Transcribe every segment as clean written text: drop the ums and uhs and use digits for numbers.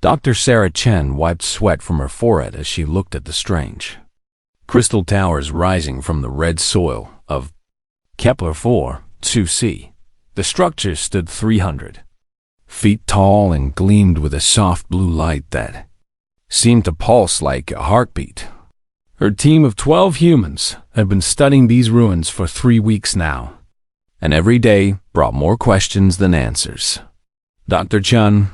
Dr. Sarah Chen wiped sweat from her forehead as she looked at the strange crystal towers rising from the red soil of Kepler-4 2c. The structures stood 300 feet tall and gleamed with a soft blue light that seemed to pulse like a heartbeat. Her team of 12 humans had been studying these ruins for 3 weeks now, and every day brought more questions than answers. Dr. Chen,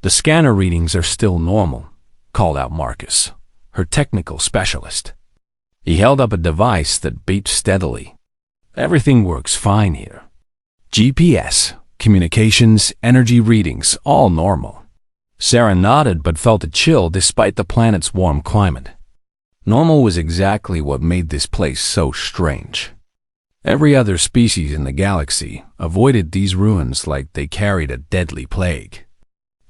the scanner readings are still normal, called out Marcus, her technical specialist. He held up a device that beeped steadily. Everything works fine here. GPS, communications, energy readings, all normal. Sarah nodded but felt a chill despite the planet's warm climate. Normal was exactly what made this place so strange. Every other species in the galaxy avoided these ruins like they carried a deadly plague.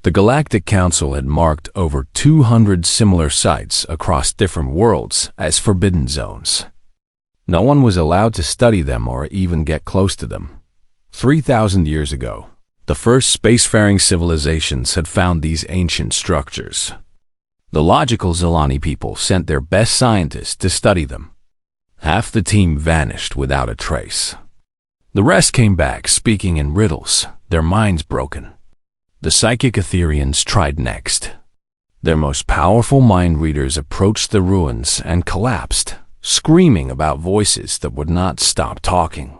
The Galactic Council had marked over 200 similar sites across different worlds as forbidden zones. No one was allowed to study them or even get close to them. 3,000 years ago, the first spacefaring civilizations had found these ancient structures. The logical Zilani people sent their best scientists to study them. Half the team vanished without a trace. The rest came back speaking in riddles, their minds broken. The psychic Etherians tried next. Their most powerful mind readers approached the ruins and collapsed, screaming about voices that would not stop talking.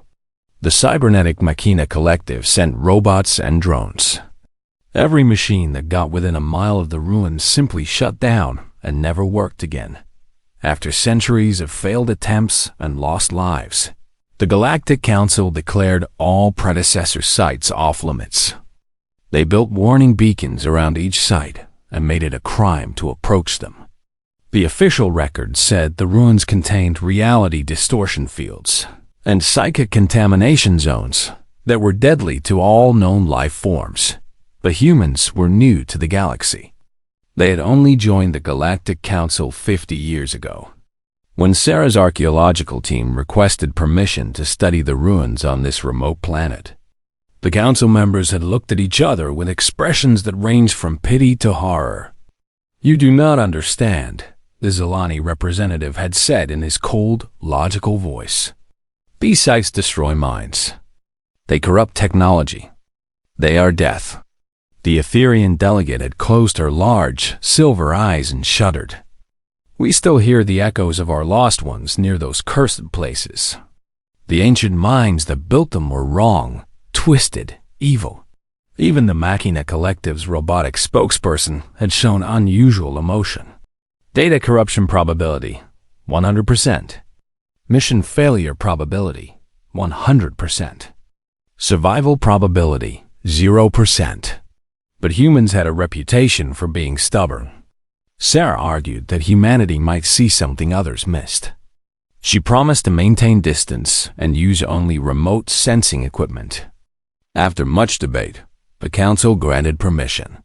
The Cybernetic Machina Collective sent robots and drones. Every machine that got within a mile of the ruins simply shut down and never worked again. After centuries of failed attempts and lost lives, the Galactic Council declared all predecessor sites off-limits. They built warning beacons around each site and made it a crime to approach them. The official record said the ruins contained reality distortion fields and psychic contamination zones that were deadly to all known life forms. But humans were new to the galaxy. They had only joined the Galactic Council 50 years ago. When Sarah's archaeological team requested permission to study the ruins on this remote planet, the council members had looked at each other with expressions that ranged from pity to horror. "You do not understand," the Zilani representative had said in his cold, logical voice. "These sites destroy minds. They corrupt technology. They are death." The Etherian delegate had closed her large, silver eyes and shuddered. "We still hear the echoes of our lost ones near those cursed places. The ancient minds that built them were wrong, twisted, evil." Even the Machina Collective's robotic spokesperson had shown unusual emotion. Data corruption probability, 100%. Mission failure probability, 100%. Survival probability, 0%. But humans had a reputation for being stubborn. Sarah argued that humanity might see something others missed. She promised to maintain distance and use only remote sensing equipment. After much debate, the council granted permission,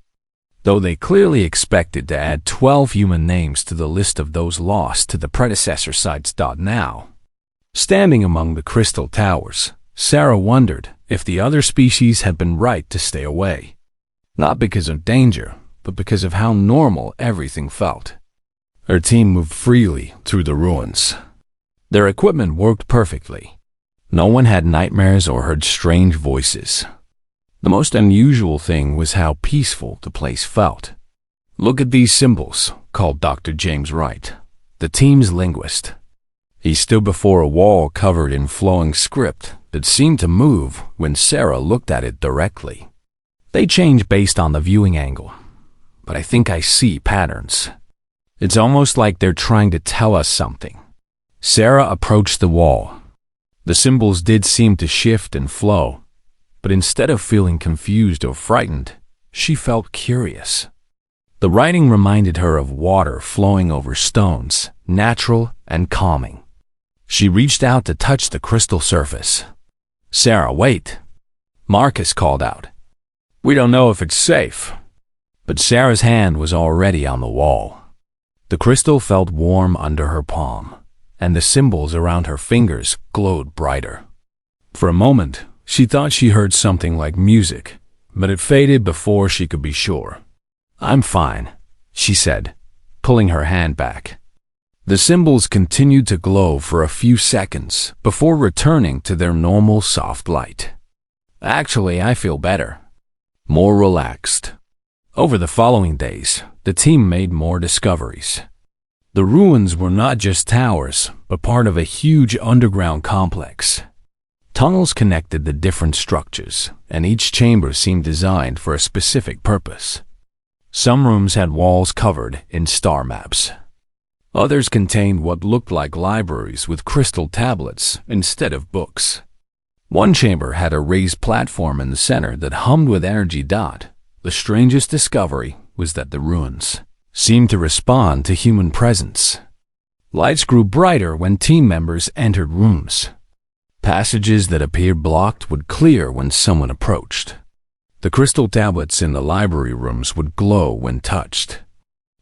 though they clearly expected to add 12 human names to the list of those lost to the predecessor sites. Now, standing among the crystal towers, Sarah wondered if the other species had been right to stay away. Not because of danger, but because of how normal everything felt. Her team moved freely through the ruins. Their equipment worked perfectly. No one had nightmares or heard strange voices. The most unusual thing was how peaceful the place felt. "Look at these symbols," called Dr. James Wright, the team's linguist. He stood before a wall covered in flowing script that seemed to move when Sarah looked at it directly. "They change based on the viewing angle, but I think I see patterns. It's almost like they're trying to tell us something." Sarah approached the wall. The symbols did seem to shift and flow, but instead of feeling confused or frightened, she felt curious. The writing reminded her of water flowing over stones, natural and calming. She reached out to touch the crystal surface. "Sarah, wait," Marcus called out. "We don't know if it's safe." But Sarah's hand was already on the wall. The crystal felt warm under her palm, and the symbols around her fingers glowed brighter. For a moment, she thought she heard something like music, but it faded before she could be sure. "I'm fine," she said, pulling her hand back. The symbols continued to glow for a few seconds before returning to their normal soft light. "Actually, I feel better. More relaxed." Over the following days, the team made more discoveries. The ruins were not just towers, but part of a huge underground complex. Tunnels connected the different structures, and each chamber seemed designed for a specific purpose. Some rooms had walls covered in star maps. Others contained what looked like libraries with crystal tablets instead of books. One chamber had a raised platform in the center that hummed with energy. The strangest discovery was that the ruins seemed to respond to human presence. Lights grew brighter when team members entered rooms. Passages that appeared blocked would clear when someone approached. The crystal tablets in the library rooms would glow when touched,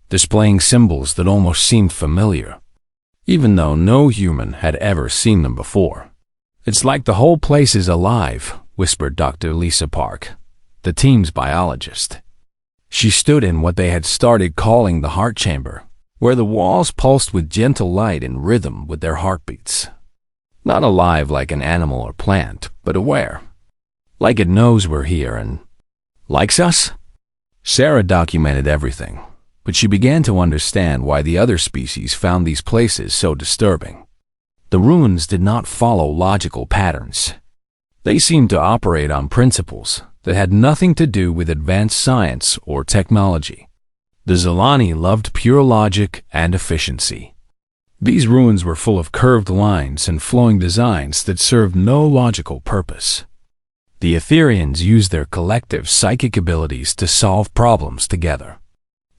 displaying symbols that almost seemed familiar, even though no human had ever seen them before. "It's like the whole place is alive," whispered Dr. Lisa Park, the team's biologist. She stood in what they had started calling the heart chamber, where the walls pulsed with gentle light in rhythm with their heartbeats. Not alive like an animal or plant, but aware. Like it knows we're here and likes us. Sarah documented everything, but she began to understand why the other species found these places so disturbing. The ruins did not follow logical patterns. They seemed to operate on principles that had nothing to do with advanced science or technology. The Zilani loved pure logic and efficiency. These ruins were full of curved lines and flowing designs that served no logical purpose. The Etherians used their collective psychic abilities to solve problems together.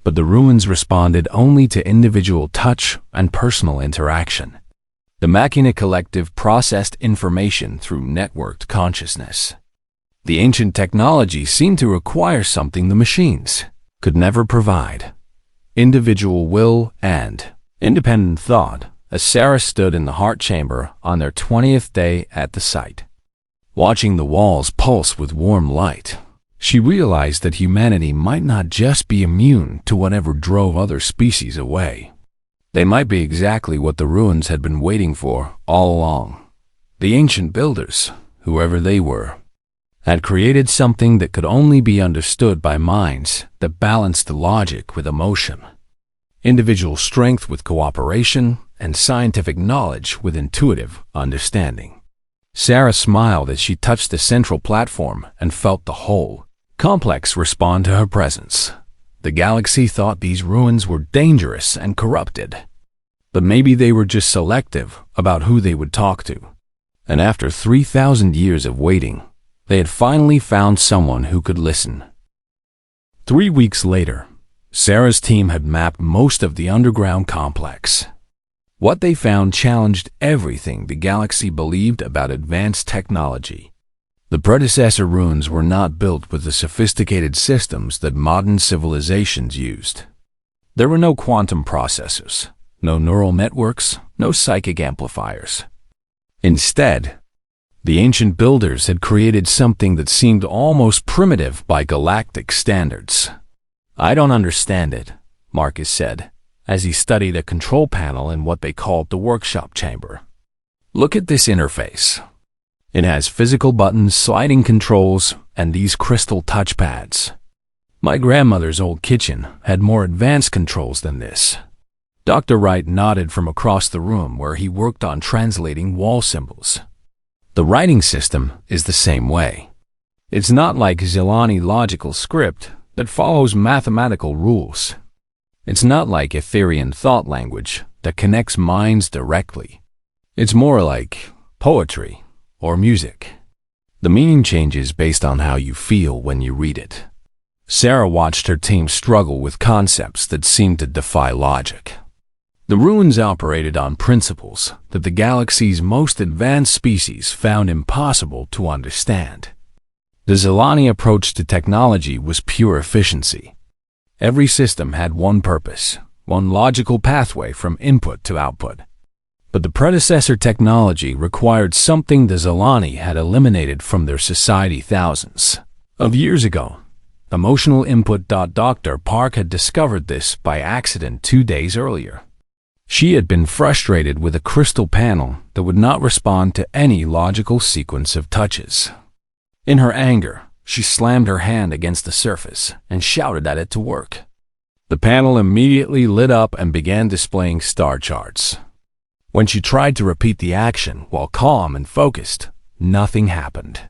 But the ruins responded only to individual touch and personal interaction. The Machina Collective processed information through networked consciousness. The ancient technology seemed to require something the machines could never provide: individual will and independent thought. As Sarah stood in the heart chamber on their 20th day at the site, watching the walls pulse with warm light, she realized that humanity might not just be immune to whatever drove other species away. They might be exactly what the ruins had been waiting for all along. The ancient builders, whoever they were, had created something that could only be understood by minds that balanced logic with emotion, individual strength with cooperation, and scientific knowledge with intuitive understanding. Sarah smiled as she touched the central platform and felt the whole complex respond to her presence. The galaxy thought these ruins were dangerous and corrupted, but maybe they were just selective about who they would talk to. And after 3,000 years of waiting, they had finally found someone who could listen. 3 weeks later, Sarah's team had mapped most of the underground complex. What they found challenged everything the galaxy believed about advanced technology. The predecessor ruins were not built with the sophisticated systems that modern civilizations used. There were no quantum processors, no neural networks, no psychic amplifiers. Instead, the ancient builders had created something that seemed almost primitive by galactic standards. "I don't understand it," Marcus said, as he studied a control panel in what they called the workshop chamber. "Look at this interface. It has physical buttons, sliding controls, and these crystal touchpads. My grandmother's old kitchen had more advanced controls than this." Dr. Wright nodded from across the room where he worked on translating wall symbols. "The writing system is the same way. It's not like Zilani logical script that follows mathematical rules. It's not like Etherian thought language that connects minds directly. It's more like poetry or music. The meaning changes based on how you feel when you read it." Sarah watched her team struggle with concepts that seemed to defy logic. The ruins operated on principles that the galaxy's most advanced species found impossible to understand. The Zilani approach to technology was pure efficiency. Every system had one purpose, one logical pathway from input to output. But the predecessor technology required something the Zilani had eliminated from their society thousands of years ago: Emotional input. Dr. Park had discovered this by accident 2 days earlier. She had been frustrated with a crystal panel that would not respond to any logical sequence of touches. In her anger, she slammed her hand against the surface and shouted at it to work. The panel immediately lit up and began displaying star charts. When she tried to repeat the action while calm and focused, nothing happened.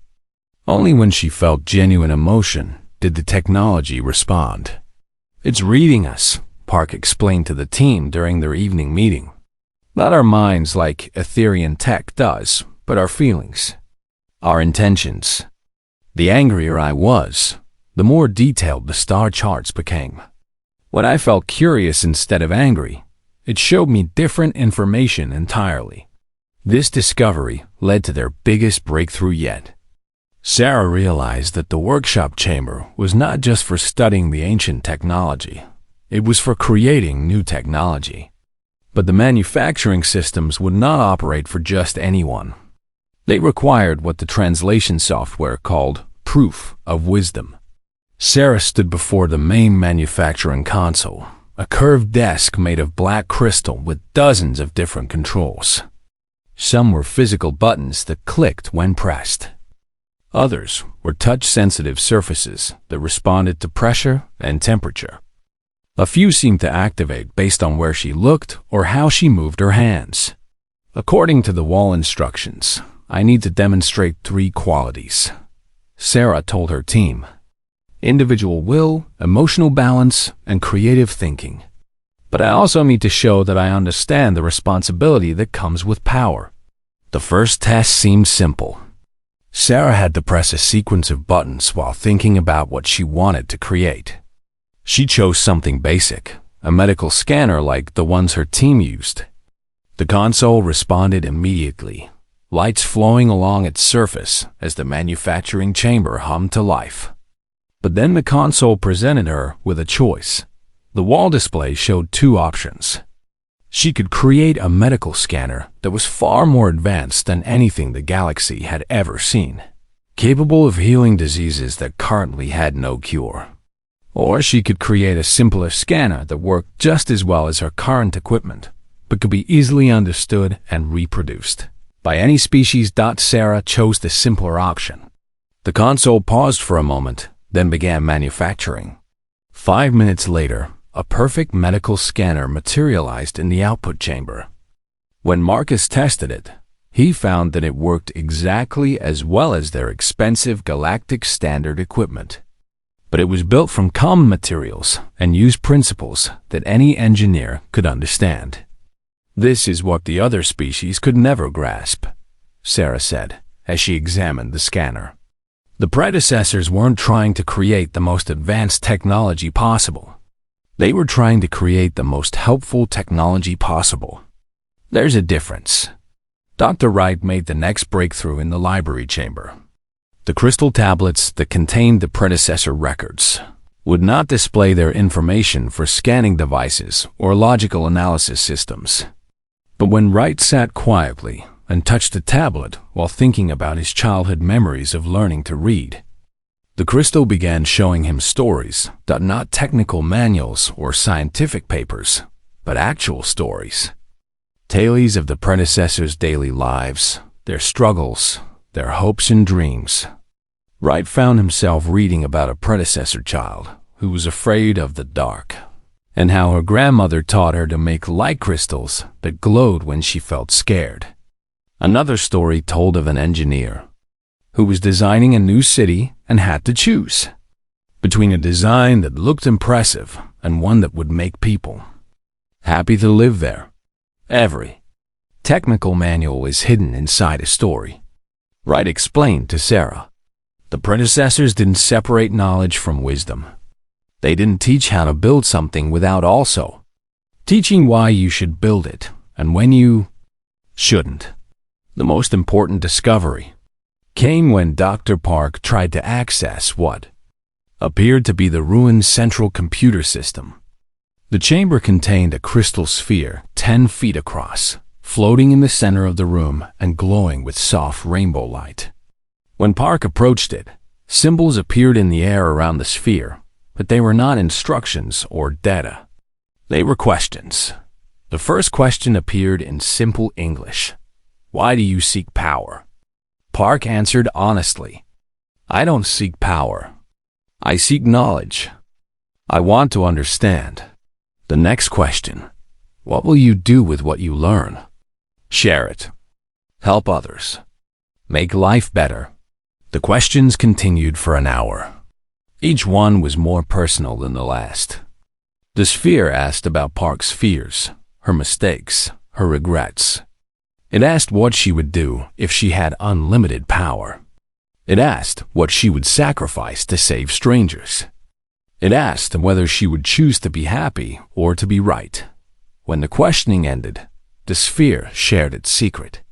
Only when she felt genuine emotion did the technology respond. "It's reading us," Park explained to the team during their evening meeting. "Not our minds like Ethereum tech does, but our feelings, our intentions." The angrier I was, the more detailed the star charts became. When I felt curious instead of angry, it showed me different information entirely. This discovery led to their biggest breakthrough yet. Sarah realized that the workshop chamber was not just for studying the ancient technology, it was for creating new technology. But the manufacturing systems would not operate for just anyone. They required what the translation software called proof of wisdom. Sarah stood before the main manufacturing console, a curved desk made of black crystal with dozens of different controls. Some were physical buttons that clicked when pressed. Others were touch-sensitive surfaces that responded to pressure and temperature. A few seemed to activate based on where she looked or how she moved her hands. According to the wall instructions, I need to demonstrate 3 qualities, Sarah told her team: individual will, emotional balance, and creative thinking. But I also need to show that I understand the responsibility that comes with power. The first test seemed simple. Sarah had to press a sequence of buttons while thinking about what she wanted to create. She chose something basic, a medical scanner like the ones her team used. The console responded immediately, lights flowing along its surface as the manufacturing chamber hummed to life. But then the console presented her with a choice. The wall display showed 2 options. She could create a medical scanner that was far more advanced than anything the galaxy had ever seen, capable of healing diseases that currently had no cure. Or she could create a simpler scanner that worked just as well as her current equipment, but could be easily understood and reproduced by any species. Sarah chose the simpler option. The console paused for a moment, then began manufacturing. 5 minutes later, a perfect medical scanner materialized in the output chamber. When Marcus tested it, he found that it worked exactly as well as their expensive galactic standard equipment. But it was built from common materials and used principles that any engineer could understand. "This is what the other species could never grasp," Sarah said as she examined the scanner. The predecessors weren't trying to create the most advanced technology possible. They were trying to create the most helpful technology possible. There's a difference. Dr. Wright made the next breakthrough in the library chamber. The crystal tablets that contained the predecessor records would not display their information for scanning devices or logical analysis systems. But when Wright sat quietly and touched the tablet while thinking about his childhood memories of learning to read, the crystal began showing him stories, not technical manuals or scientific papers, but actual stories. Tales of the predecessors' daily lives, their struggles, their hopes and dreams. Wright found himself reading about a predecessor child who was afraid of the dark, and how her grandmother taught her to make light crystals that glowed when she felt scared. Another story told of an engineer who was designing a new city and had to choose between a design that looked impressive and one that would make people happy to live there. Every technical manual is hidden inside a story, Wright explained to Sarah. The predecessors didn't separate knowledge from wisdom. They didn't teach how to build something without also teaching why you should build it and when you shouldn't. The most important discovery came when Dr. Park tried to access what appeared to be the ruined central computer system. The chamber contained a crystal sphere 10 feet across, floating in the center of the room and glowing with soft rainbow light. When Park approached it, Symbols appeared in the air around the sphere, but they were not instructions or data. They were questions. The first question appeared in simple English. Why do you seek power? Park answered honestly. I don't seek power. I seek knowledge. I want to understand. The next question. What will you do with what you learn? Share it. Help others. Make life better. The questions continued for an hour. Each one was more personal than the last. The sphere asked about Park's fears, her mistakes, her regrets. It asked what she would do if she had unlimited power. It asked what she would sacrifice to save strangers. It asked whether she would choose to be happy or to be right. When the questioning ended, the sphere shared its secret.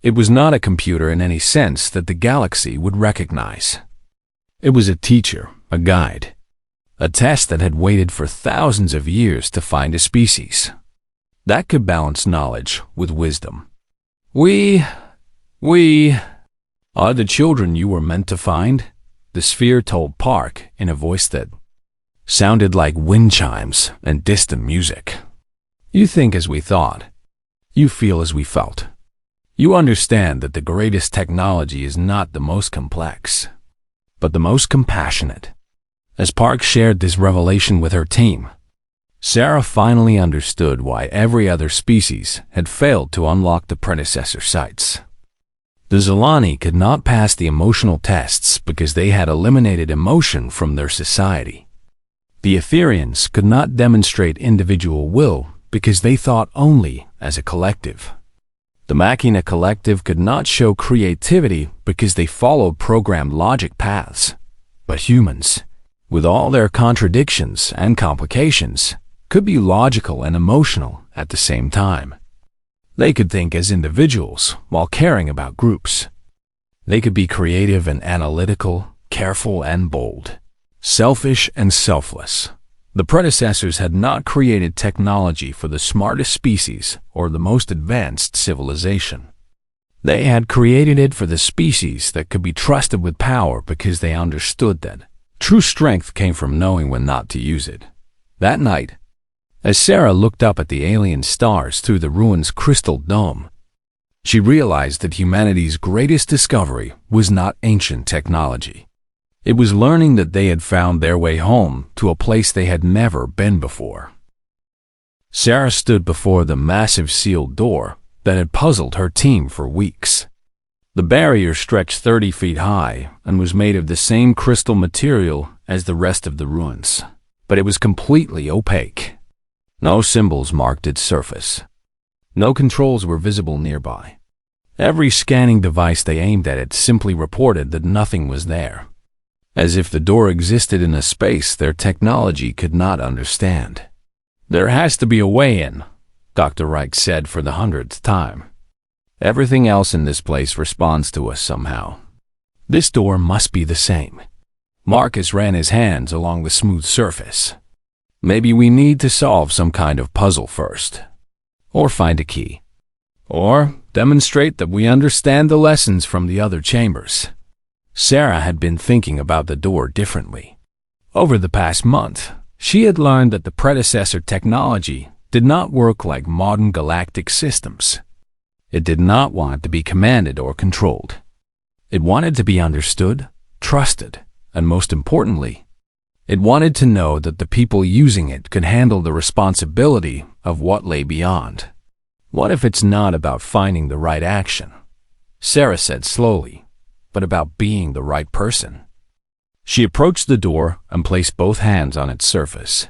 It was not a computer in any sense that the galaxy would recognize. It was a teacher, a guide, a test that had waited for thousands of years to find a species that could balance knowledge with wisdom. We are the children you were meant to find, the sphere told Park in a voice that sounded like wind chimes and distant music. You think as we thought. You feel as we felt. You understand that the greatest technology is not the most complex, but the most compassionate. As Park shared this revelation with her team, Sarah finally understood why every other species had failed to unlock the predecessor sites. The Zolani could not pass the emotional tests because they had eliminated emotion from their society. The Etherians could not demonstrate individual will because they thought only as a collective. The Machina collective could not show creativity because they followed programmed logic paths. But humans, with all their contradictions and complications, could be logical and emotional at the same time. They could think as individuals while caring about groups. They could be creative and analytical, careful and bold, selfish and selfless. The predecessors had not created technology for the smartest species or the most advanced civilization. They had created it for the species that could be trusted with power because they understood that true strength came from knowing when not to use it. That night, as Sarah looked up at the alien stars through the ruins' crystal dome, she realized that humanity's greatest discovery was not ancient technology. It was learning that they had found their way home to a place they had never been before. Sarah stood before the massive sealed door that had puzzled her team for weeks. The barrier stretched 30 feet high and was made of the same crystal material as the rest of the ruins, but it was completely opaque. No symbols marked its surface. No controls were visible nearby. Every scanning device they aimed at it simply reported that nothing was there, as if the door existed in a space their technology could not understand. There has to be a way in, Dr. Reich said for the 100th time. Everything else in this place responds to us somehow. This door must be the same. Marcus ran his hands along the smooth surface. Maybe we need to solve some kind of puzzle first, or find a key, or demonstrate that we understand the lessons from the other chambers. Sarah had been thinking about the door differently. Over the past month, she had learned that the predecessor technology did not work like modern galactic systems. It did not want to be commanded or controlled. It wanted to be understood, trusted, and most importantly, it wanted to know that the people using it could handle the responsibility of what lay beyond. What if it's not about finding the right action? Sarah said slowly, but about being the right person. She approached the door and placed both hands on its surface.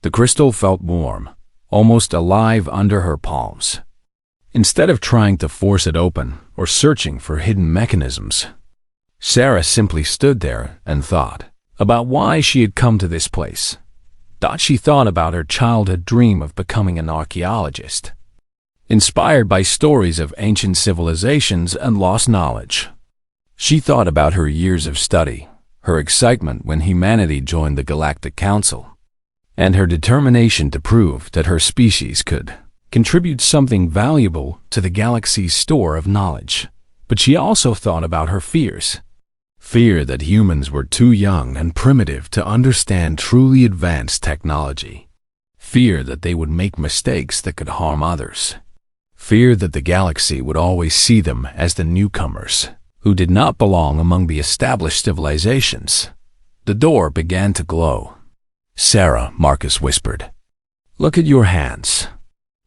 The crystal felt warm, almost alive under her palms. Instead of trying to force it open or searching for hidden mechanisms, Sarah simply stood there and thought about why she had come to this place. She thought about her childhood dream of becoming an archaeologist, inspired by stories of ancient civilizations and lost knowledge. She thought about her years of study, her excitement when humanity joined the Galactic Council, and her determination to prove that her species could contribute something valuable to the galaxy's store of knowledge. But she also thought about her fears. Fear that humans were too young and primitive to understand truly advanced technology. Fear that they would make mistakes that could harm others. Fear that the galaxy would always see them as the newcomers, who did not belong among the established civilizations. The door began to glow. "Sarah," Marcus whispered, "look at your hands."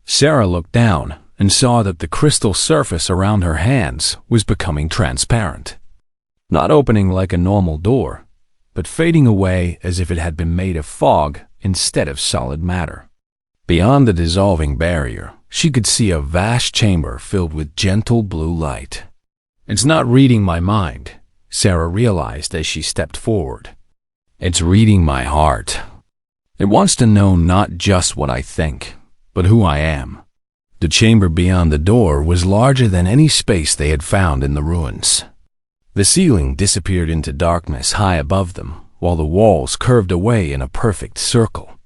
Sarah looked down and saw that the crystal surface around her hands was becoming transparent. Not opening like a normal door, but fading away as if it had been made of fog instead of solid matter. Beyond the dissolving barrier, she could see a vast chamber filled with gentle blue light. "It's not reading my mind," Sarah realized as she stepped forward. "It's reading my heart. It wants to know not just what I think, but who I am." The chamber beyond the door was larger than any space they had found in the ruins. The ceiling disappeared into darkness high above them, while the walls curved away in a perfect circle.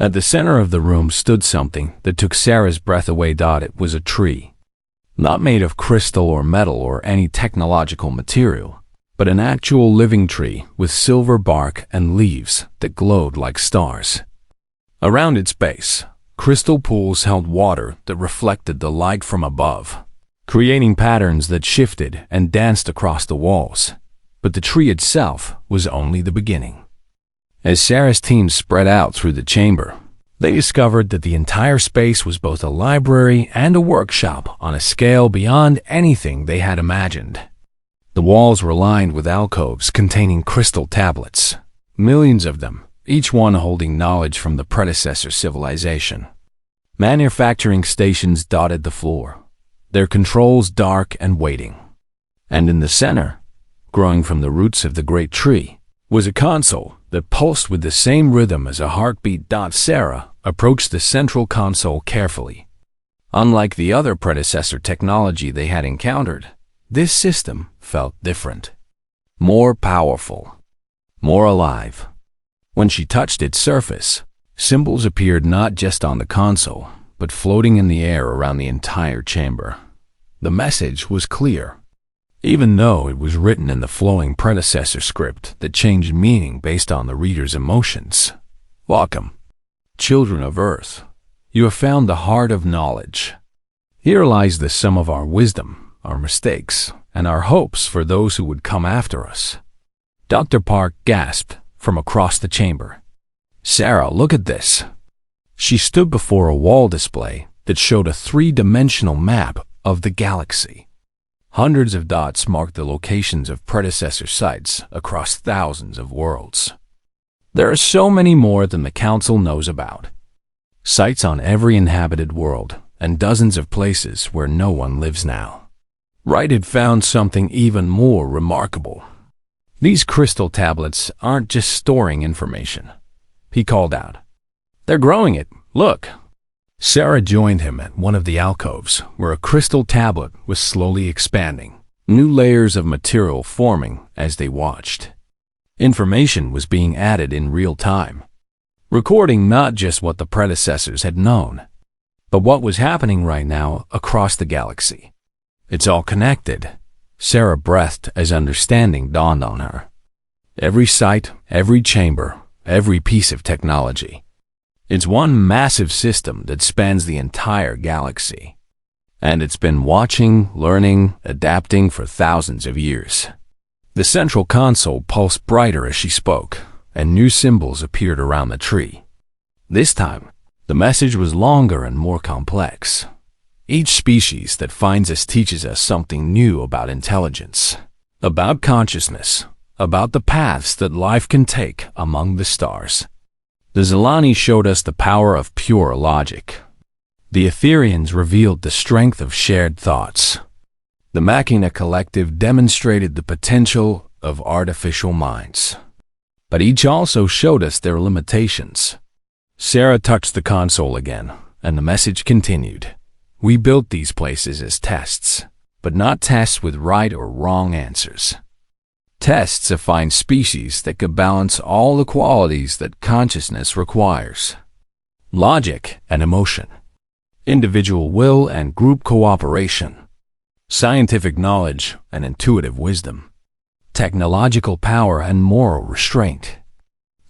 At the center of the room stood something that took Sarah's breath away. It was a tree. Not made of crystal or metal or any technological material, but an actual living tree with silver bark and leaves that glowed like stars. Around its base, crystal pools held water that reflected the light from above, creating patterns that shifted and danced across the walls. But the tree itself was only the beginning. As Sarah's team spread out through the chamber, they discovered that the entire space was both a library and a workshop on a scale beyond anything they had imagined. The walls were lined with alcoves containing crystal tablets, millions of them, each one holding knowledge from the predecessor civilization. Manufacturing stations dotted the floor, their controls dark and waiting. And in the center, growing from the roots of the great tree, was a console that pulsed with the same rhythm as a heartbeat. Sarah approached the central console carefully. Unlike the other predecessor technology they had encountered, this system felt different, more powerful, more alive. When she touched its surface, symbols appeared not just on the console, but floating in the air around the entire chamber. The message was clear, even though it was written in the flowing predecessor script that changed meaning based on the reader's emotions. "Welcome, children of Earth. You have found the heart of knowledge. Here lies the sum of our wisdom, our mistakes, and our hopes for those who would come after us." Dr. Park gasped from across the chamber. "Sarah, look at this." She stood before a wall display that showed a three-dimensional map of the galaxy. Hundreds of dots marked the locations of predecessor sites across thousands of worlds. There are so many more than the Council knows about. Sites on every inhabited world and dozens of places where no one lives now. Wright had found something even more remarkable. These crystal tablets aren't just storing information, he called out. "They're growing it. Look." Sarah joined him at one of the alcoves where a crystal tablet was slowly expanding, new layers of material forming as they watched. Information was being added in real time, recording not just what the predecessors had known, but what was happening right now across the galaxy. "It's all connected." Sarah breathed as understanding dawned on her. Every site, every chamber, every piece of technology. It's one massive system that spans the entire galaxy. And it's been watching, learning, adapting for thousands of years. The central console pulsed brighter as she spoke, and new symbols appeared around the tree. This time, the message was longer and more complex. Each species that finds us teaches us something new about intelligence, about consciousness, about the paths that life can take among the stars. The Zilani showed us the power of pure logic. The Etherians revealed the strength of shared thoughts. The Machina Collective demonstrated the potential of artificial minds. But each also showed us their limitations. Sarah touched the console again, and the message continued. "We built these places as tests, but not tests with right or wrong answers. Tests to find species that could balance all the qualities that consciousness requires. Logic and emotion, individual will and group cooperation, scientific knowledge and intuitive wisdom. technological power, and moral restraint.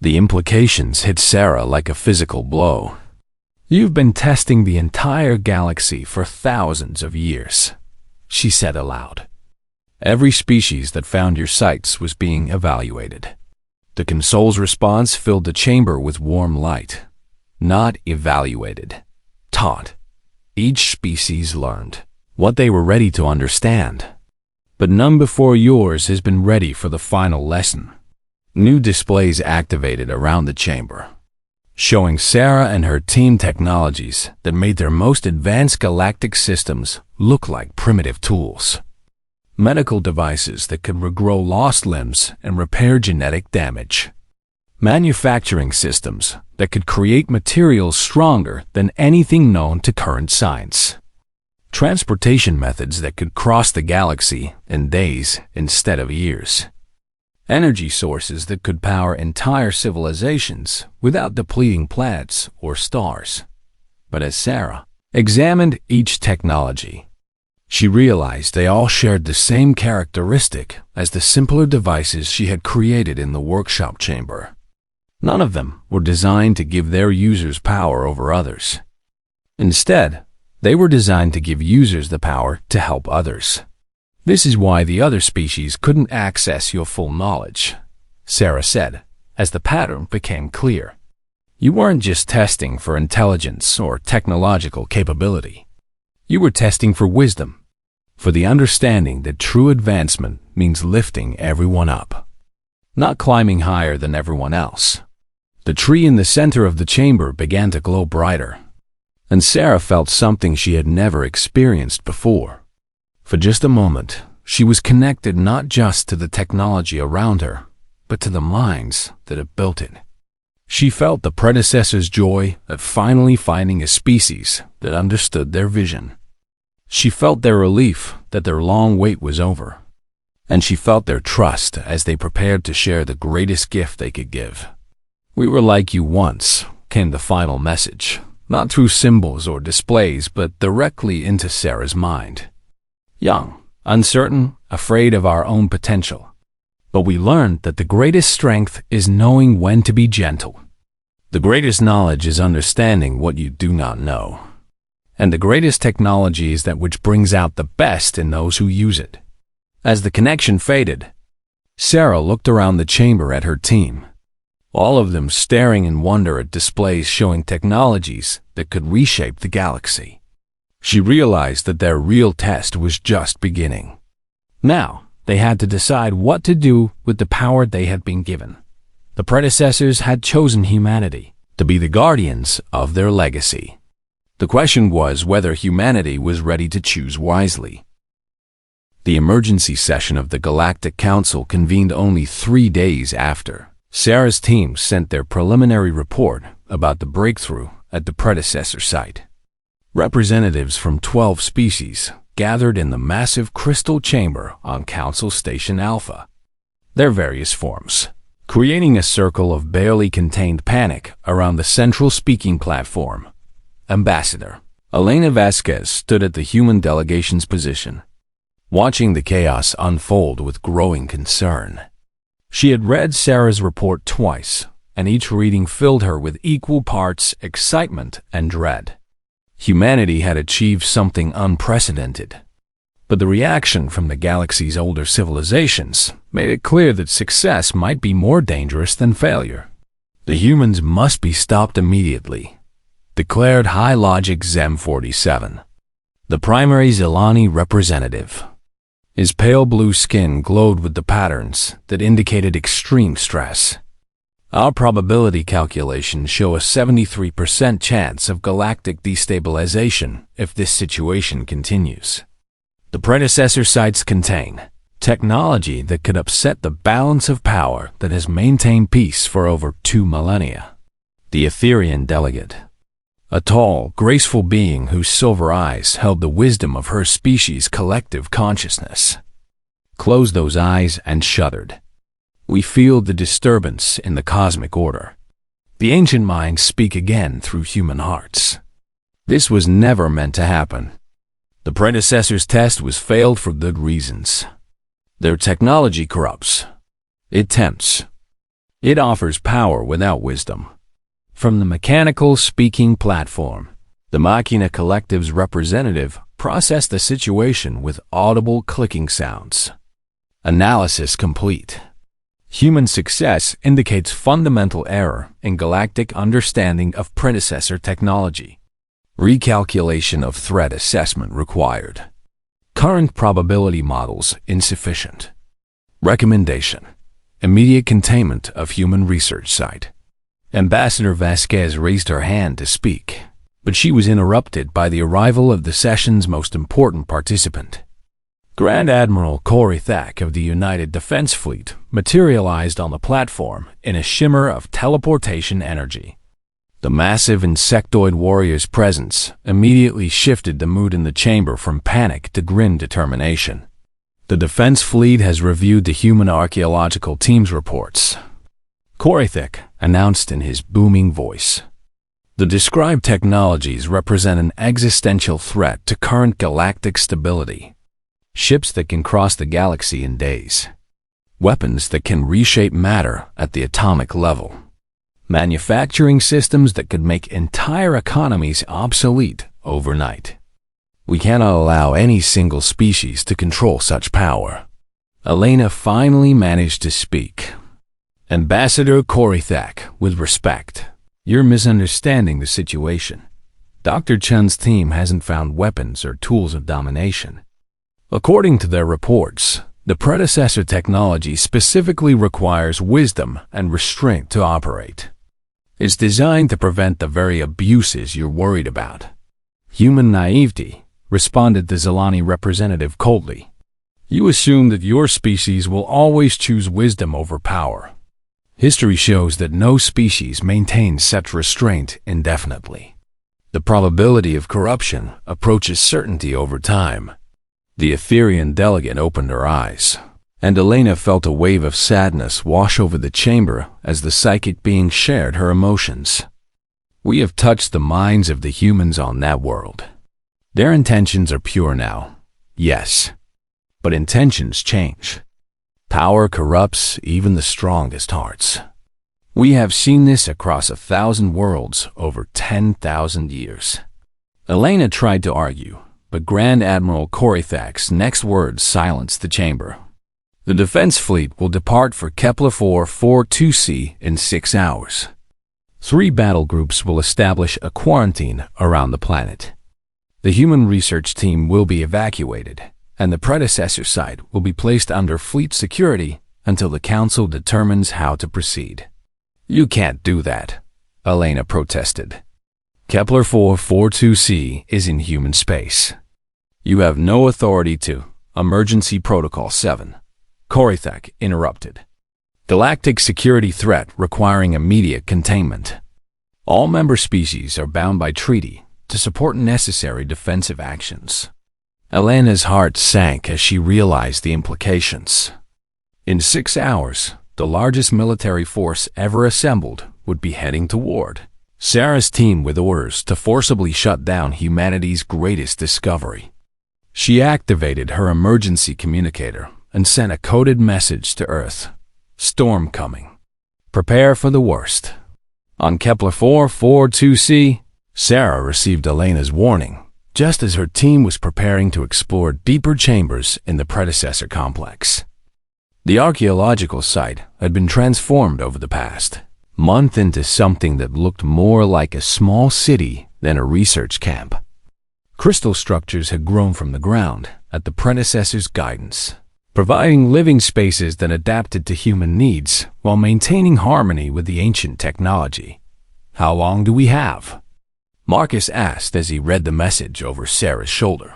The implications hit Sarah like a physical blow. "You've been testing the entire galaxy for thousands of years," she said aloud. "Every species that found your sites was being evaluated." The console's response filled the chamber with warm light. Not evaluated. Taught. Each species learned what they were ready to understand. But none before yours has been ready for the final lesson. New displays activated around the chamber, showing Sarah and her team technologies that made their most advanced galactic systems look like primitive tools. Medical devices that could regrow lost limbs and repair genetic damage. Manufacturing systems that could create materials stronger than anything known to current science. Transportation methods that could cross the galaxy in days instead of years. Energy sources that could power entire civilizations without depleting planets or stars. But as Sarah examined each technology, she realized they all shared the same characteristic as the simpler devices she had created in the workshop chamber. None of them were designed to give their users power over others. Instead, they were designed to give users the power to help others. "This is why the other species couldn't access your full knowledge," Sarah said, as the pattern became clear. "You weren't just testing for intelligence or technological capability. You were testing for wisdom, for the understanding that true advancement means lifting everyone up, not climbing higher than everyone else." The tree in the center of the chamber began to glow brighter, and Sarah felt something she had never experienced before. For just a moment, she was connected not just to the technology around her, but to the minds that had built it. She felt the predecessor's joy at finally finding a species that understood their vision. She felt their relief that their long wait was over. And she felt their trust as they prepared to share the greatest gift they could give. "We were like you once," came the final message, not through symbols or displays, but directly into Sarah's mind. "Young, uncertain, afraid of our own potential. But we learned that the greatest strength is knowing when to be gentle. The greatest knowledge is understanding what you do not know. And the greatest technology is that which brings out the best in those who use it." As the connection faded, Sarah looked around the chamber at her team, all of them staring in wonder at displays showing technologies that could reshape the galaxy. She realized that their real test was just beginning. Now, they had to decide what to do with the power they had been given. The predecessors had chosen humanity to be the guardians of their legacy. The question was whether humanity was ready to choose wisely. The emergency session of the Galactic Council convened only 3 days after Sarah's team sent their preliminary report about the breakthrough at the predecessor site. Representatives from 12 species gathered in the massive crystal chamber on Council Station Alpha, their various forms, creating a circle of barely contained panic around the central speaking platform. Ambassador Elena Vasquez stood at the human delegation's position, watching the chaos unfold with growing concern. She had read Sarah's report twice, and each reading filled her with equal parts excitement and dread. Humanity had achieved something unprecedented, but the reaction from the galaxy's older civilizations made it clear that success might be more dangerous than failure. "The humans must be stopped immediately," declared High Logic Zem 47, the primary Zilani representative. His pale blue skin glowed with the patterns that indicated extreme stress. "Our probability calculations show a 73% chance of galactic destabilization if this situation continues. The predecessor sites contain technology that could upset the balance of power that has maintained peace for over 2 millennia. The Etherian delegate, a tall, graceful being whose silver eyes held the wisdom of her species' collective consciousness, closed those eyes and shuddered. "We feel the disturbance in the cosmic order. The ancient minds speak again through human hearts. This was never meant to happen. The predecessor's test was failed for good reasons. Their technology corrupts. It tempts. It offers power without wisdom. From the mechanical speaking platform, the Machina Collective's representative processed the situation with audible clicking sounds. Analysis complete. Human success indicates fundamental error in galactic understanding of predecessor technology. Recalculation of threat assessment required. Current probability models insufficient. Recommendation: immediate containment of human research site. Ambassador Vasquez raised her hand to speak, but she was interrupted by the arrival of the session's most important participant. Grand Admiral Corey Thack of the United Defense Fleet materialized on the platform in a shimmer of teleportation energy. The massive insectoid warrior's presence immediately shifted the mood in the chamber from panic to grim determination. The Defense Fleet has reviewed the human archaeological team's reports, Corey Thack announced in his booming voice. The described technologies represent an existential threat to current galactic stability. Ships that can cross the galaxy in days. Weapons that can reshape matter at the atomic level. Manufacturing systems that could make entire economies obsolete overnight. We cannot allow any single species to control such power. Elena finally managed to speak. Ambassador Corey Thack, with respect, you're misunderstanding the situation. Dr. Chun's team hasn't found weapons or tools of domination. According to their reports, the predecessor technology specifically requires wisdom and restraint to operate. It's designed to prevent the very abuses you're worried about. Human naivety, responded the Zelani representative coldly. You assume that your species will always choose wisdom over power. History shows that no species maintains such restraint indefinitely. The probability of corruption approaches certainty over time. The Etherian delegate opened her eyes, and Elena felt a wave of sadness wash over the chamber as the psychic being shared her emotions. We have touched the minds of the humans on that world. Their intentions are pure now, yes, but intentions change. Power corrupts even the strongest hearts. We have seen this across 1,000 worlds over 10,000 years. Elena tried to argue, but Grand Admiral Corey Thack's next words silenced the chamber. The Defense Fleet will depart for Kepler 442c in 6 hours. 3 battle groups will establish a quarantine around the planet. The human research team will be evacuated, and the predecessor site will be placed under fleet security until the Council determines how to proceed. You can't do that, Elena protested. Kepler 442c is in human space. You have no authority to. Emergency Protocol 7. Corey Thack interrupted. Galactic security threat requiring immediate containment. All member species are bound by treaty to support necessary defensive actions. Elena's heart sank as she realized the implications. In 6 hours, the largest military force ever assembled would be heading toward Sarah's team with orders to forcibly shut down humanity's greatest discovery. She activated her emergency communicator and sent a coded message to Earth. Storm coming. Prepare for the worst. On Kepler 442c, Sarah received Elena's warning, just as her team was preparing to explore deeper chambers in the predecessor complex. The archaeological site had been transformed over the past month into something that looked more like a small city than a research camp. Crystal structures had grown from the ground at the predecessor's guidance, providing living spaces that adapted to human needs while maintaining harmony with the ancient technology. How long do we have? Marcus asked as he read the message over Sarah's shoulder.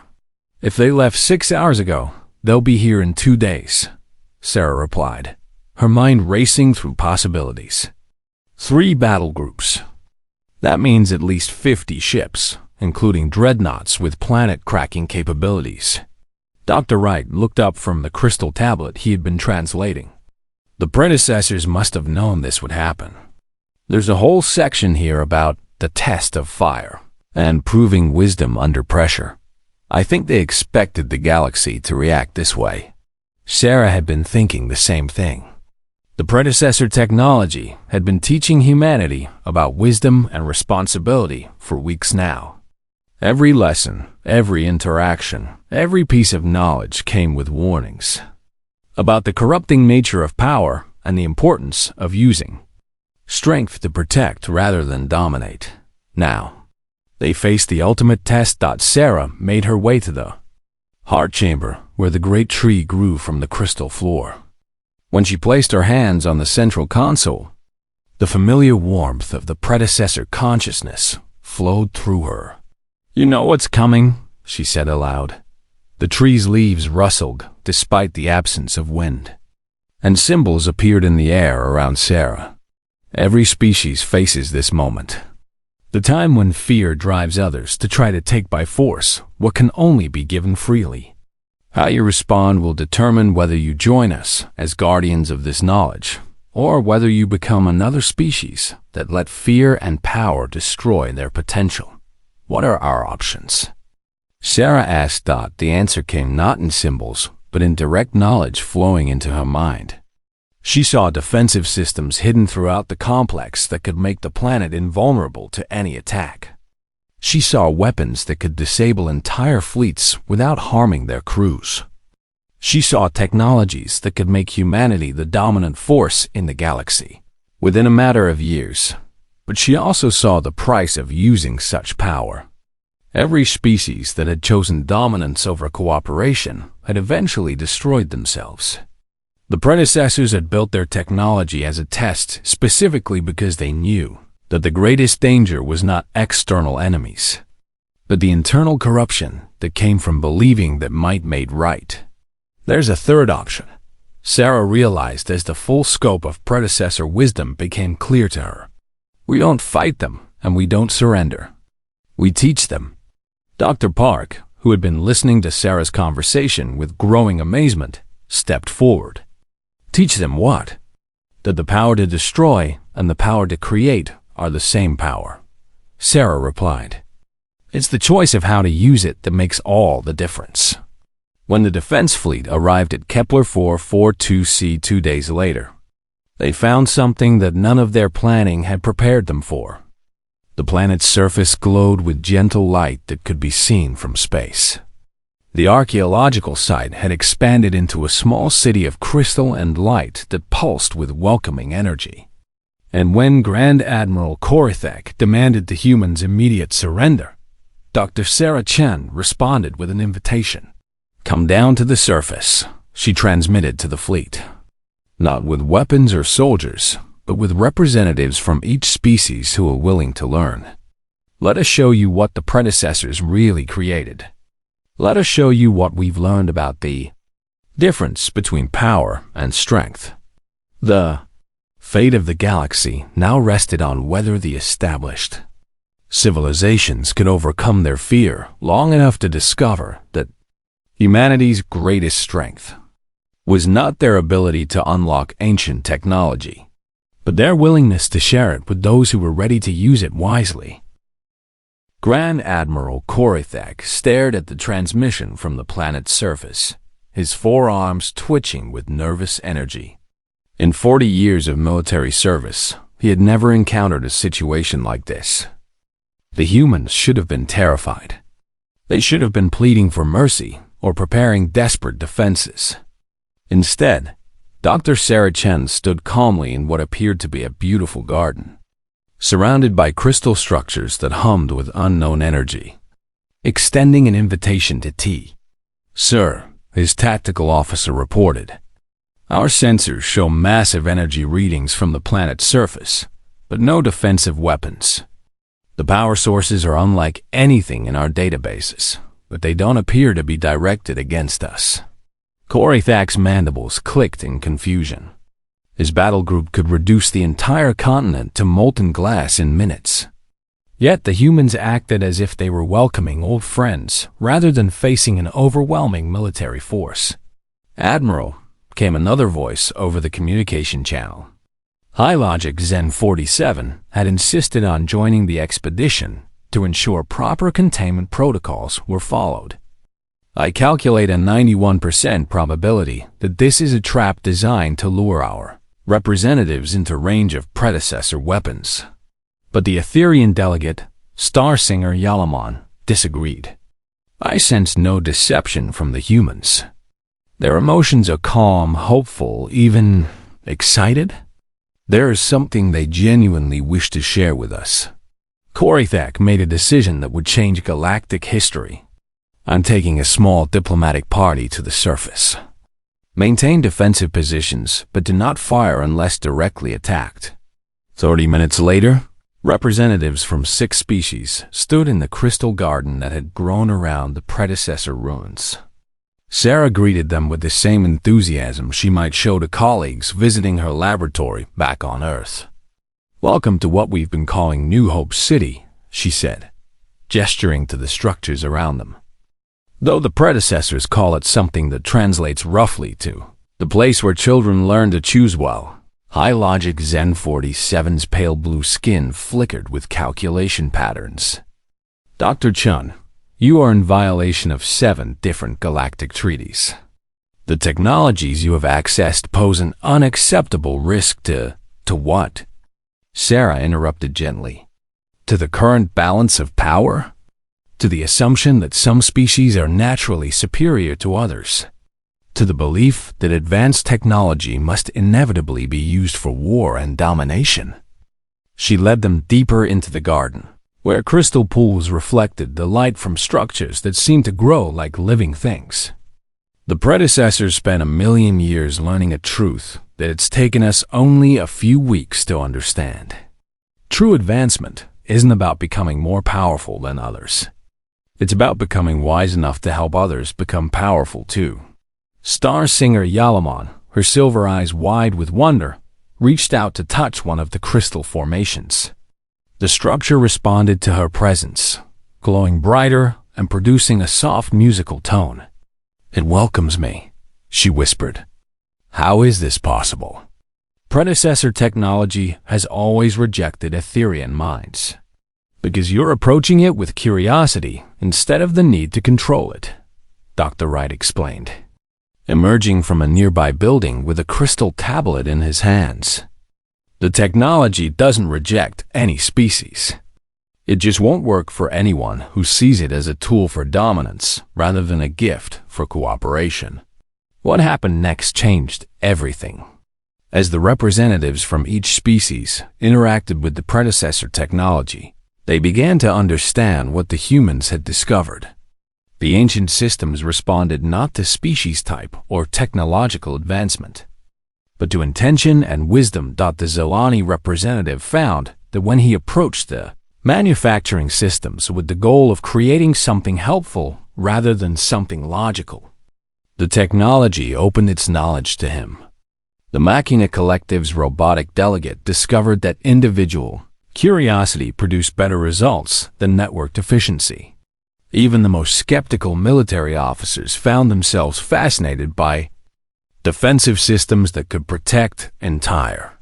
If they left 6 hours ago, they'll be here in 2 days, Sarah replied, her mind racing through possibilities. 3 battle groups. That means at least 50 ships, including dreadnoughts with planet-cracking capabilities. Dr. Wright looked up from the crystal tablet he had been translating. The predecessors must have known this would happen. There's a whole section here about the test of fire and proving wisdom under pressure. I think they expected the galaxy to react this way. Sarah had been thinking the same thing. The predecessor technology had been teaching humanity about wisdom and responsibility for weeks now. Every lesson, every interaction, every piece of knowledge came with warnings about the corrupting nature of power and the importance of using strength to protect rather than dominate. Now, they faced the ultimate test. Sarah made her way to the heart chamber where the great tree grew from the crystal floor. When she placed her hands on the central console, the familiar warmth of the predecessor consciousness flowed through her. "You know what's coming," she said aloud. The tree's leaves rustled despite the absence of wind, and symbols appeared in the air around Sarah. Every species faces this moment. The time when fear drives others to try to take by force what can only be given freely. How you respond will determine whether you join us as guardians of this knowledge, or whether you become another species that let fear and power destroy their potential. What are our options? Sarah asked. The answer came not in symbols, but in direct knowledge flowing into her mind. She saw defensive systems hidden throughout the complex that could make the planet invulnerable to any attack. She saw weapons that could disable entire fleets without harming their crews. She saw technologies that could make humanity the dominant force in the galaxy within a matter of years. But she also saw the price of using such power. Every species that had chosen dominance over cooperation had eventually destroyed themselves. The predecessors had built their technology as a test specifically because they knew that the greatest danger was not external enemies, but the internal corruption that came from believing that might made right. There's a third option, Sarah realized as the full scope of predecessor wisdom became clear to her. We don't fight them, and we don't surrender. We teach them. Dr. Park, who had been listening to Sarah's conversation with growing amazement, stepped forward. Teach them what? That the power to destroy and the power to create are the same power. Sarah replied. It's the choice of how to use it that makes all the difference. When the defense fleet arrived at Kepler 442c 2 days later, they found something that none of their planning had prepared them for. The planet's surface glowed with gentle light that could be seen from space. The archaeological site had expanded into a small city of crystal and light that pulsed with welcoming energy. And when Grand Admiral Korithek demanded the humans' immediate surrender, Dr. Sarah Chen responded with an invitation. Come down to the surface, she transmitted to the fleet. Not with weapons or soldiers, but with representatives from each species who are willing to learn. Let us show you what the predecessors really created. Let us show you what we've learned about the difference between power and strength. The fate of the galaxy now rested on whether the established civilizations could overcome their fear long enough to discover that humanity's greatest strength was not their ability to unlock ancient technology, but their willingness to share it with those who were ready to use it wisely. Grand Admiral Korithek stared at the transmission from the planet's surface, his forearms twitching with nervous energy. In 40 years of military service, he had never encountered a situation like this. The humans should have been terrified. They should have been pleading for mercy or preparing desperate defenses. Instead, Dr. Sarah Chen stood calmly in what appeared to be a beautiful garden, surrounded by crystal structures that hummed with unknown energy, extending an invitation to tea. Sir, his tactical officer reported, our sensors show massive energy readings from the planet's surface, but no defensive weapons. The power sources are unlike anything in our databases, but they don't appear to be directed against us. Korithek's mandibles clicked in confusion. His battle group could reduce the entire continent to molten glass in minutes. Yet the humans acted as if they were welcoming old friends rather than facing an overwhelming military force. Admiral, came another voice over the communication channel. HighLogic Zen 47 had insisted on joining the expedition to ensure proper containment protocols were followed. I calculate a 91% probability that this is a trap designed to lure our representatives into range of predecessor weapons. But the Etherian delegate, Star Singer Yalamon, disagreed. I sense no deception from the humans. Their emotions are calm, hopeful, even excited. There is something they genuinely wish to share with us. Korithak made a decision that would change galactic history. I'm taking a small diplomatic party to the surface. Maintain defensive positions, but do not fire unless directly attacked. 30 minutes later, representatives from 6 species stood in the crystal garden that had grown around the predecessor ruins. Sarah greeted them with the same enthusiasm she might show to colleagues visiting her laboratory back on Earth. "Welcome to what we've been calling New Hope City," she said, gesturing to the structures around them. Though the predecessors call it something that translates roughly to the place where children learn to choose well. High Logic Zen 47's pale blue skin flickered with calculation patterns. "Dr. Chun, you are in violation of 7 different galactic treaties. The technologies you have accessed pose an unacceptable risk to what?" Sarah interrupted gently. "To the current balance of power? To the assumption that some species are naturally superior to others? To the belief that advanced technology must inevitably be used for war and domination?" She led them deeper into the garden, where crystal pools reflected the light from structures that seemed to grow like living things. "The predecessors spent 1,000,000 years learning a truth that it's taken us only a few weeks to understand. True advancement isn't about becoming more powerful than others. It's about becoming wise enough to help others become powerful too." Star Singer Yalamon, her silver eyes wide with wonder, reached out to touch one of the crystal formations. The structure responded to her presence, glowing brighter and producing a soft musical tone. "It welcomes me," she whispered. "How is this possible? Predecessor technology has always rejected Etherian minds. Because you're approaching it with curiosity instead of the need to control it," Dr. Wright explained, emerging from a nearby building with a crystal tablet in his hands. "The technology doesn't reject any species. It just won't work for anyone who sees it as a tool for dominance rather than a gift for cooperation." What happened next changed everything. As the representatives from each species interacted with the predecessor technology, they began to understand what the humans had discovered. The ancient systems responded not to species type or technological advancement, but to intention and wisdom. The Zelani representative found that when he approached the manufacturing systems with the goal of creating something helpful rather than something logical, the technology opened its knowledge to him. The Machina Collective's robotic delegate discovered that individual curiosity produced better results than networked efficiency. Even the most skeptical military officers found themselves fascinated by defensive systems that could protect entire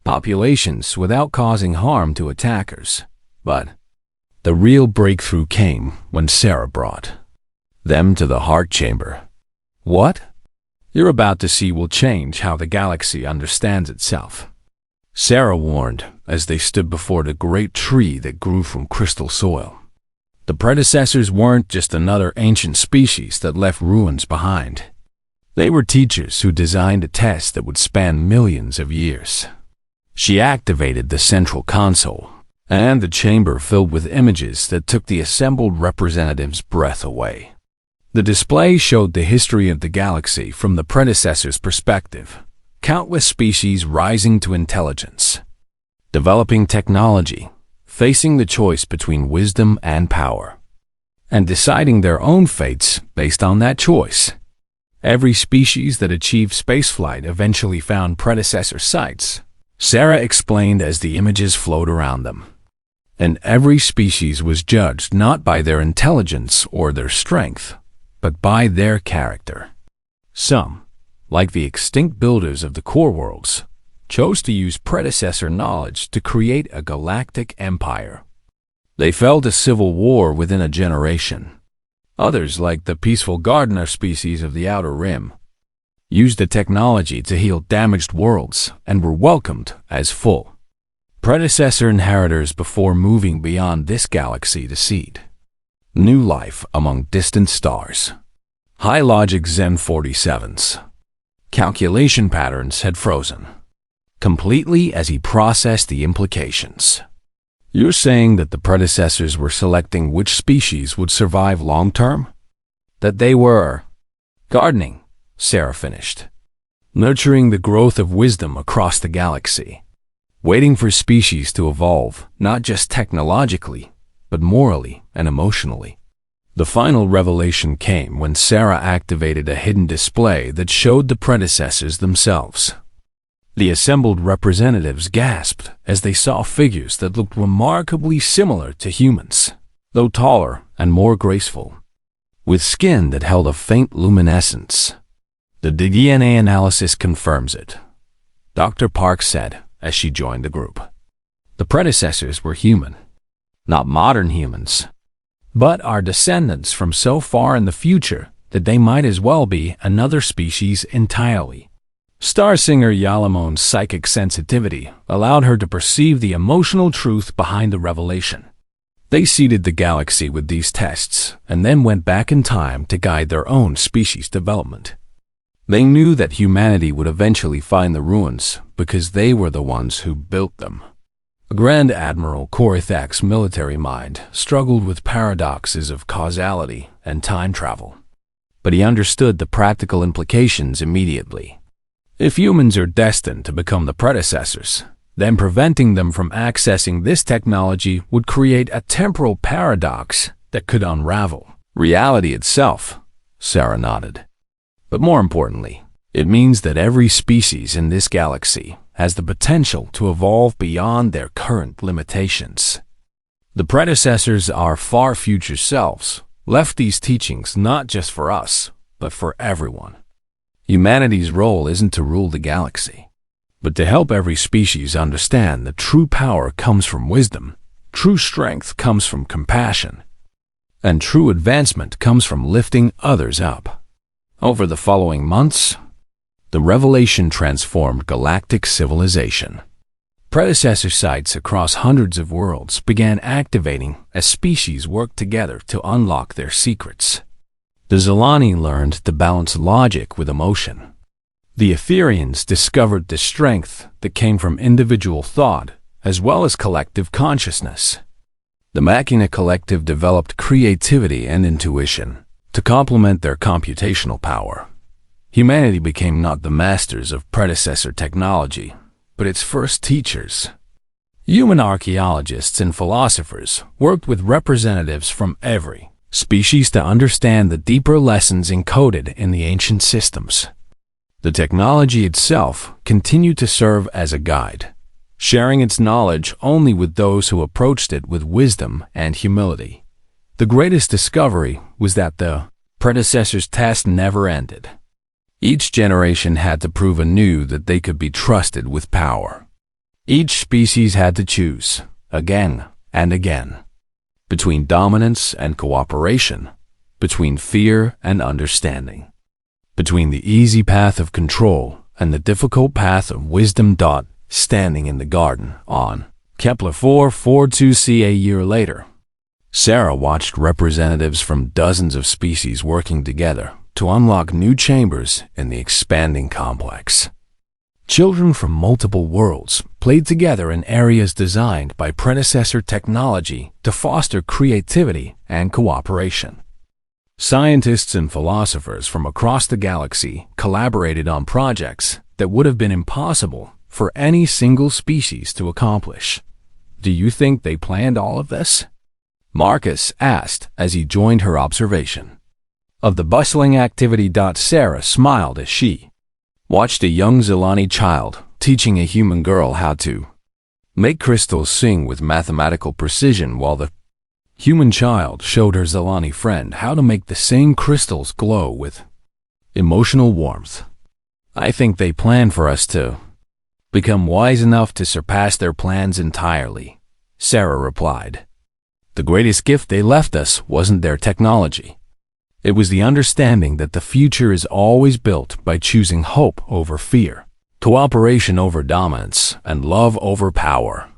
populations without causing harm to attackers. But the real breakthrough came when Sarah brought them to the heart chamber. "What you're about to see will change how the galaxy understands itself," Sarah warned as they stood before the great tree that grew from crystal soil. The predecessors weren't just another ancient species that left ruins behind. They were teachers who designed a test that would span millions of years. She activated the central console, and the chamber filled with images that took the assembled representatives' breath away. The display showed the history of the galaxy from the predecessors' perspective. Countless species rising to intelligence, developing technology, facing the choice between wisdom and power, and deciding their own fates based on that choice. Every species that achieved spaceflight eventually found predecessor sites, Sarah explained as the images flowed around them. And every species was judged not by their intelligence or their strength, but by their character. Some, like the extinct builders of the core worlds, chose to use predecessor knowledge to create a galactic empire. They felt a civil war within a generation. Others, like the peaceful gardener species of the Outer Rim, used the technology to heal damaged worlds and were welcomed as full predecessor inheritors before moving beyond this galaxy to seed new life among distant stars. High logic Zen 47's calculation patterns had frozen completely as he processed the implications. You're saying that the predecessors were selecting which species would survive long-term? That they were gardening, Sarah finished, nurturing the growth of wisdom across the galaxy, waiting for species to evolve, not just technologically, but morally and emotionally. The final revelation came when Sarah activated a hidden display that showed the predecessors themselves. The assembled representatives gasped as they saw figures that looked remarkably similar to humans, though taller and more graceful, with skin that held a faint luminescence. The DNA analysis confirms it, Dr. Park said as she joined the group. The predecessors were human, not modern humans, but our descendants from so far in the future that they might as well be another species entirely. Star singer Yalamone's psychic sensitivity allowed her to perceive the emotional truth behind the revelation. They seeded the galaxy with these tests and then went back in time to guide their own species development. They knew that humanity would eventually find the ruins because they were the ones who built them. Grand Admiral Korithak's military mind struggled with paradoxes of causality and time travel, but he understood the practical implications immediately. If humans are destined to become the predecessors, then preventing them from accessing this technology would create a temporal paradox that could unravel reality itself, Sarah nodded. But more importantly, it means that every species in this galaxy has the potential to evolve beyond their current limitations. The predecessors, our far future selves, left these teachings not just for us, but for everyone. Humanity's role isn't to rule the galaxy, but to help every species understand that true power comes from wisdom, true strength comes from compassion, and true advancement comes from lifting others up. Over the following months, the revelation transformed galactic civilization. Predecessor sites across hundreds of worlds began activating as species worked together to unlock their secrets. The Zilani learned to balance logic with emotion. The Etherians discovered the strength that came from individual thought as well as collective consciousness. The Machina Collective developed creativity and intuition to complement their computational power. Humanity became not the masters of predecessor technology, but its first teachers. Human archaeologists and philosophers worked with representatives from every species to understand the deeper lessons encoded in the ancient systems. The technology itself continued to serve as a guide, sharing its knowledge only with those who approached it with wisdom and humility. The greatest discovery was that the predecessors' test never ended. Each generation had to prove anew that they could be trusted with power. Each species had to choose, again and again, between dominance and cooperation, between fear and understanding, between the easy path of control and the difficult path of wisdom. Standing in the garden on Kepler 442c a year later, Sarah watched representatives from dozens of species working together to unlock new chambers in the expanding complex. Children from multiple worlds played together in areas designed by predecessor technology to foster creativity and cooperation. Scientists and philosophers from across the galaxy collaborated on projects that would have been impossible for any single species to accomplish. Do you think they planned all of this? Marcus asked as he joined her observation of the bustling activity. Sarah smiled as she watched a young Zilani child teaching a human girl how to make crystals sing with mathematical precision, while the human child showed her Zilani friend how to make the same crystals glow with emotional warmth. I think they planned for us to become wise enough to surpass their plans entirely, Sarah replied. The greatest gift they left us wasn't their technology, It was the understanding that the future is always built by choosing hope over fear, cooperation over dominance, and love over power.